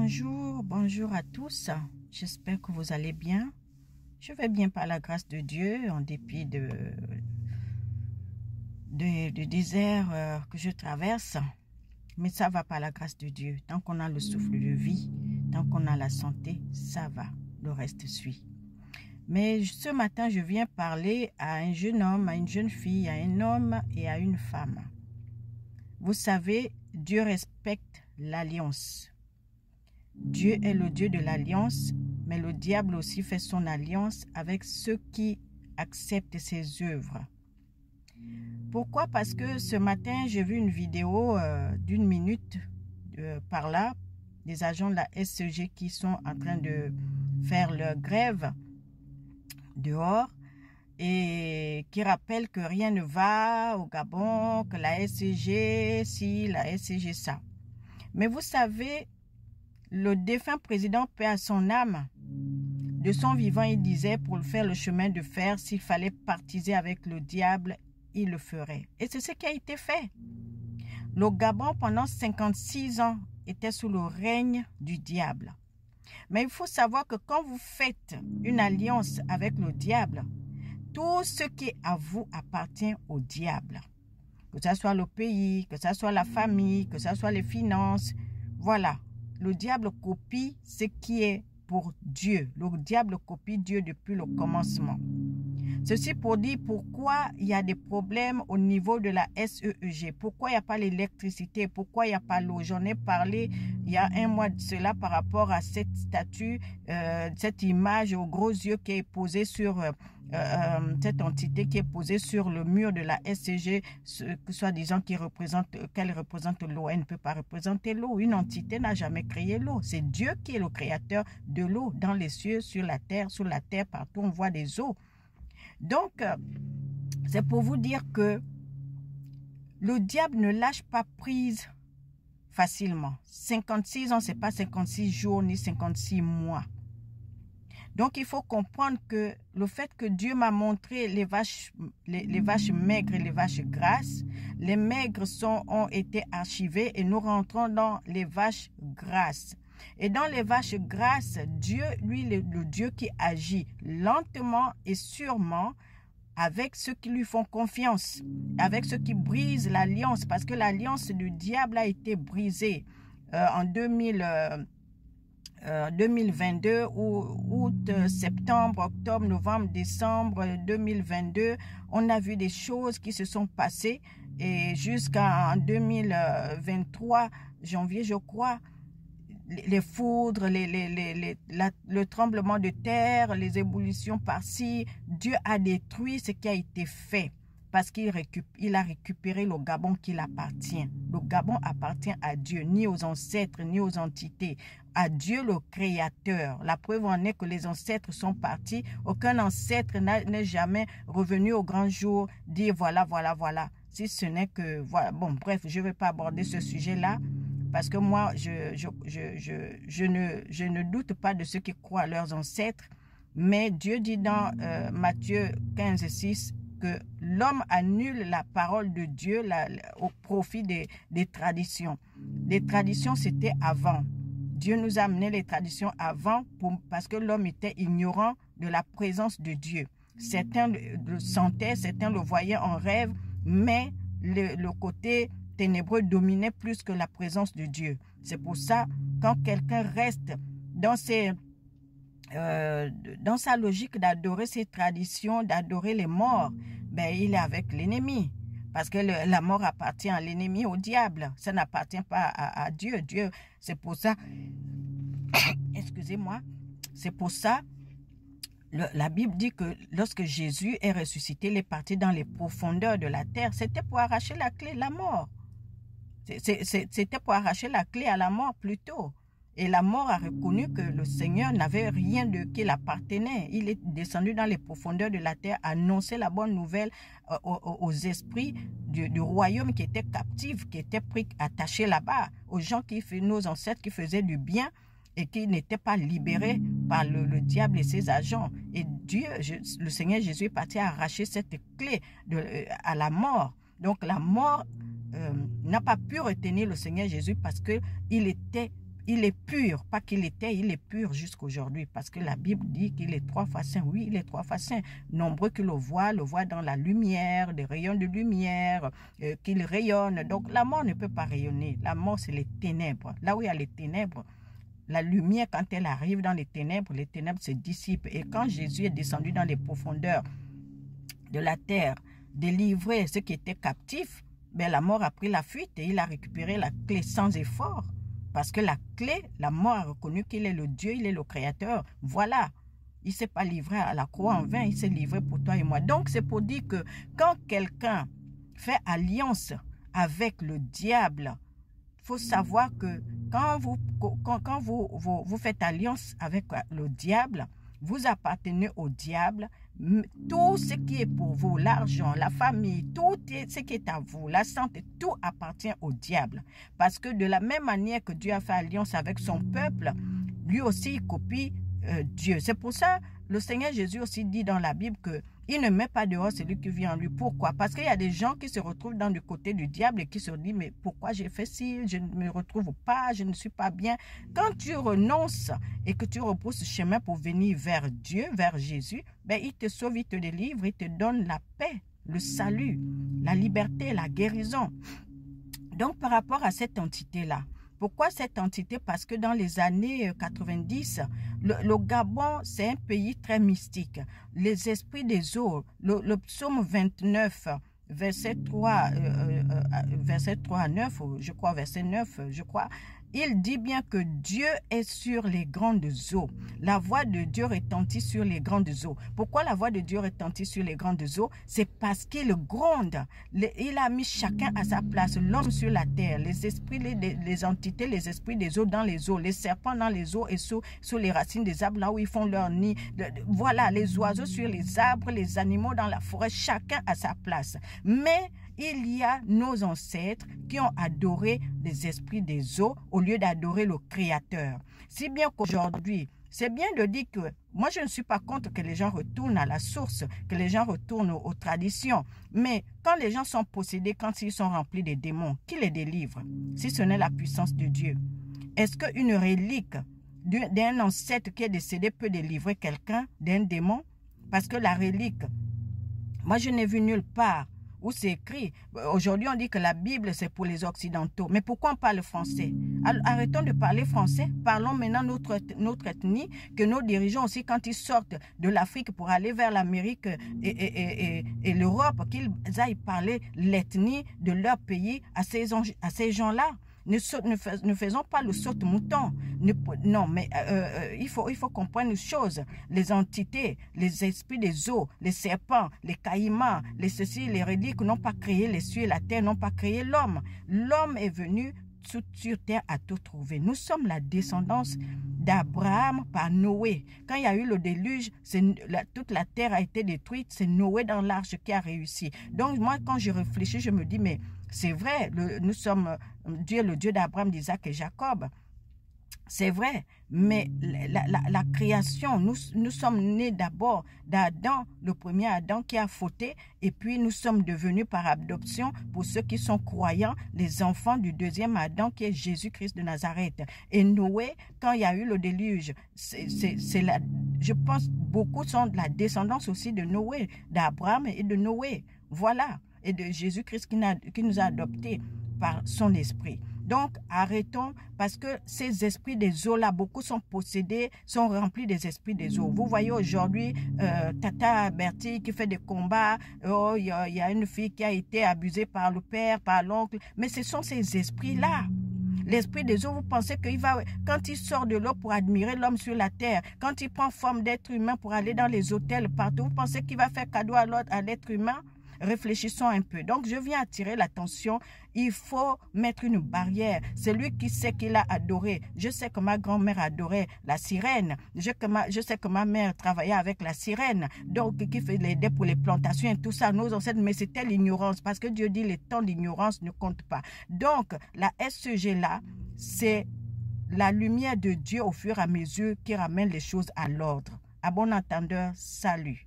Bonjour à tous. J'espère que vous allez bien. Je vais bien par la grâce de Dieu, en dépit du désert que je traverse. Mais ça va par la grâce de Dieu. Tant qu'on a le souffle de vie, tant qu'on a la santé, ça va. Le reste suit. Mais ce matin, je viens parler à un jeune homme, à une jeune fille, à un homme et à une femme. Vous savez, Dieu respecte l'alliance. Dieu est le Dieu de l'alliance, mais le diable aussi fait son alliance avec ceux qui acceptent ses œuvres. Pourquoi? Parce que ce matin, j'ai vu une vidéo d'1 minute par là, des agents de la SEG qui sont en train de faire leur grève dehors et qui rappellent que rien ne va au Gabon, que la SEG ci, la SEG ça. Mais vous savez, le défunt président, paix à son âme, de son vivant, il disait pour faire le chemin de fer, s'il fallait partiser avec le diable, il le ferait. Et c'est ce qui a été fait. Le Gabon, pendant 56 ans, était sous le règne du diable. Mais il faut savoir que quand vous faites une alliance avec le diable, tout ce qui est à vous appartient au diable. Que ce soit le pays, que ce soit la famille, que ce soit les finances, voilà. Le diable copie ce qui est pour Dieu. Le diable copie Dieu depuis le commencement. Ceci pour dire pourquoi il y a des problèmes au niveau de la SEEG. Pourquoi il n'y a pas l'électricité? Pourquoi il n'y a pas l'eau? J'en ai parlé il y a 1 mois de cela par rapport à cette statue, cette image aux gros yeux qui est posée sur cette entité qui est posée sur le mur de la SEG, soi-disant qu'elle représente l'eau. Elle ne peut pas représenter l'eau. Une entité n'a jamais créé l'eau. C'est Dieu qui est le créateur de l'eau dans les cieux, sur la terre, partout on voit des eaux. Donc, c'est pour vous dire que le diable ne lâche pas prise facilement. 56 ans, ce n'est pas 56 jours ni 56 mois. Donc, il faut comprendre que le fait que Dieu m'a montré les vaches maigres et les vaches grasses, les maigres ont été archivées et nous rentrons dans les vaches grasses. Et dans les vaches grasses, Dieu, lui, le Dieu qui agit lentement et sûrement avec ceux qui lui font confiance, avec ceux qui brisent l'alliance, parce que l'alliance du diable a été brisée en 2022, août, septembre, octobre, novembre, décembre 2022. On a vu des choses qui se sont passées et jusqu'en 2023, janvier, je crois, les foudres, le tremblement de terre, les ébullitions par-ci, Dieu a détruit ce qui a été fait parce qu'il a récupéré le Gabon qui l'appartient. Le Gabon appartient à Dieu, ni aux ancêtres, ni aux entités, à Dieu le Créateur. La preuve en est que les ancêtres sont partis. Aucun ancêtre n'est jamais revenu au grand jour dire voilà. Si ce n'est que, voilà, bon, bref, je ne vais pas aborder ce sujet-là. Parce que moi, je ne doute pas de ceux qui croient à leurs ancêtres. Mais Dieu dit dans Matthieu 15:6 que l'homme annule la parole de Dieu au profit des traditions. Les traditions, c'était avant. Dieu nous a amené les traditions avant parce que l'homme était ignorant de la présence de Dieu. Certains le sentaient, certains le voyaient en rêve, mais le côté ténébreux dominait plus que la présence de Dieu. C'est pour ça, quand quelqu'un reste dans sa logique d'adorer ses traditions, d'adorer les morts, ben, il est avec l'ennemi. Parce que la mort appartient à l'ennemi, au diable. Ça n'appartient pas à Dieu. Dieu, c'est pour ça, excusez-moi, c'est pour ça, la Bible dit que lorsque Jésus est ressuscité, il est parti dans les profondeurs de la terre. C'était pour arracher la clé, la mort. C'était pour arracher la clé à la mort plutôt. Et la mort a reconnu que le Seigneur n'avait rien qui l'appartenait. Il est descendu dans les profondeurs de la terre, annoncer la bonne nouvelle aux esprits du royaume qui étaient captifs, qui étaient attachés là-bas, aux gens nos ancêtres qui faisaient du bien et qui n'étaient pas libérés par le diable et ses agents. Et Dieu, le Seigneur Jésus est parti arracher cette clé à la mort. Donc la mort n'a pas pu retenir le Seigneur Jésus parce qu'il il est pur, pas qu'il était, il est pur jusqu'aujourd'hui, parce que la Bible dit qu'il est 3 fois saint. Oui, il est 3 fois saint. Nombreux qui le voient dans la lumière, des rayons de lumière, qu'il rayonne. Donc la mort ne peut pas rayonner. La mort, c'est les ténèbres. Là où il y a les ténèbres, la lumière, quand elle arrive dans les ténèbres se dissipent. Et quand Jésus est descendu dans les profondeurs de la terre, délivrer ceux qui étaient captifs, ben la mort a pris la fuite et il a récupéré la clé sans effort. Parce que la clé, la mort a reconnu qu'il est le Dieu, il est le Créateur. Voilà. Il ne s'est pas livré à la croix en vain, il s'est livré pour toi et moi. Donc, c'est pour dire que quand quelqu'un fait alliance avec le diable, il faut savoir que quand vous faites alliance avec le diable, vous appartenez au diable. Tout ce qui est pour vous, l'argent, la famille, tout ce qui est à vous, la santé, tout appartient au diable. Parce que de la même manière que Dieu a fait alliance avec son peuple, lui aussi il copie Dieu. C'est pour ça le Seigneur Jésus aussi dit dans la Bible que il ne met pas dehors celui qui vit en lui. Pourquoi? Parce qu'il y a des gens qui se retrouvent dans du côté du diable et qui se disent, mais pourquoi j'ai fait ci? Je ne me retrouve pas, je ne suis pas bien. Quand tu renonces et que tu repousses ce chemin pour venir vers Dieu, vers Jésus, ben, il te sauve, il te délivre, il te donne la paix, le salut, la liberté, la guérison. Donc, par rapport à cette entité-là, pourquoi cette entité? Parce que dans les années 90, le Gabon, c'est un pays très mystique. Les esprits des eaux, le psaume 29, verset 3, verset 3 à 9, je crois, verset 9, je crois, il dit bien que Dieu est sur les grandes eaux. La voix de Dieu retentit sur les grandes eaux. Pourquoi la voix de Dieu retentit sur les grandes eaux? C'est parce qu'il gronde. Il a mis chacun à sa place. L'homme sur la terre, les esprits, les entités, les esprits des eaux dans les eaux, les serpents dans les eaux et sous les racines des arbres, là où ils font leur nid. Voilà, les oiseaux sur les arbres, les animaux dans la forêt, chacun à sa place. Mais il y a nos ancêtres qui ont adoré les esprits des eaux au lieu d'adorer le Créateur. Si bien qu'aujourd'hui, c'est bien de dire que moi, je ne suis pas contre que les gens retournent à la source, que les gens retournent aux traditions. Mais quand les gens sont possédés, quand ils sont remplis de démons, qui les délivre? Si ce n'est la puissance de Dieu. Est-ce qu'une relique d'un ancêtre qui est décédé peut délivrer quelqu'un d'un démon? Parce que la relique, moi, je n'ai vu nulle part où c'est écrit. Aujourd'hui, on dit que la Bible, c'est pour les Occidentaux. Mais pourquoi on parle français? Arrêtons de parler français. Parlons maintenant notre ethnie, que nos dirigeants aussi, quand ils sortent de l'Afrique pour aller vers l'Amérique et l'Europe, qu'ils aillent parler l'ethnie de leur pays à ces gens-là. Ne faisons pas le saute-mouton. Non, mais il faut comprendre une chose. Les entités, les esprits des eaux, les serpents, les caïmans, les ceci, les reliques n'ont pas créé les cieux et la terre, n'ont pas créé l'homme. L'homme est venu sur terre à tout trouver. Nous sommes la descendance d'Abraham par Noé. Quand il y a eu le déluge, toute la terre a été détruite. C'est Noé dans l'arche qui a réussi. Donc moi, quand je réfléchis, je me dis, mais c'est vrai, nous sommes Dieu, le Dieu d'Abraham, d'Isaac et Jacob. C'est vrai, mais la création, nous sommes nés d'abord d'Adam, le premier Adam qui a fauté, et puis nous sommes devenus par adoption, pour ceux qui sont croyants, les enfants du deuxième Adam qui est Jésus-Christ de Nazareth. Et Noé, quand il y a eu le déluge, je pense beaucoup sont de la descendance aussi de Noé, d'Abraham et de Noé. Voilà, et de Jésus-Christ qui nous a adoptés par son esprit. Donc, arrêtons, parce que ces esprits des eaux-là, beaucoup sont possédés, sont remplis des esprits des eaux. Vous voyez aujourd'hui, Tata Bertie qui fait des combats, oh, il y a une fille qui a été abusée par le père, par l'oncle, mais ce sont ces esprits-là. L'esprit des eaux, vous pensez qu'il va, quand il sort de l'eau pour admirer l'homme sur la terre, quand il prend forme d'être humain pour aller dans les hôtels partout, vous pensez qu'il va faire cadeau à l'être humain? Réfléchissons un peu. Donc, je viens attirer l'attention. Il faut mettre une barrière. C'est lui qui sait qu'il a adoré. Je sais que ma grand-mère adorait la sirène. Je sais que ma mère travaillait avec la sirène. Donc, qui fait l'aider pour les plantations et tout ça. Nos ancêtres, mais c'était l'ignorance. Parce que Dieu dit les temps d'ignorance ne comptent pas. Donc, la SEG-là, c'est la lumière de Dieu au fur et à mesure qui ramène les choses à l'ordre. À bon entendeur, salut.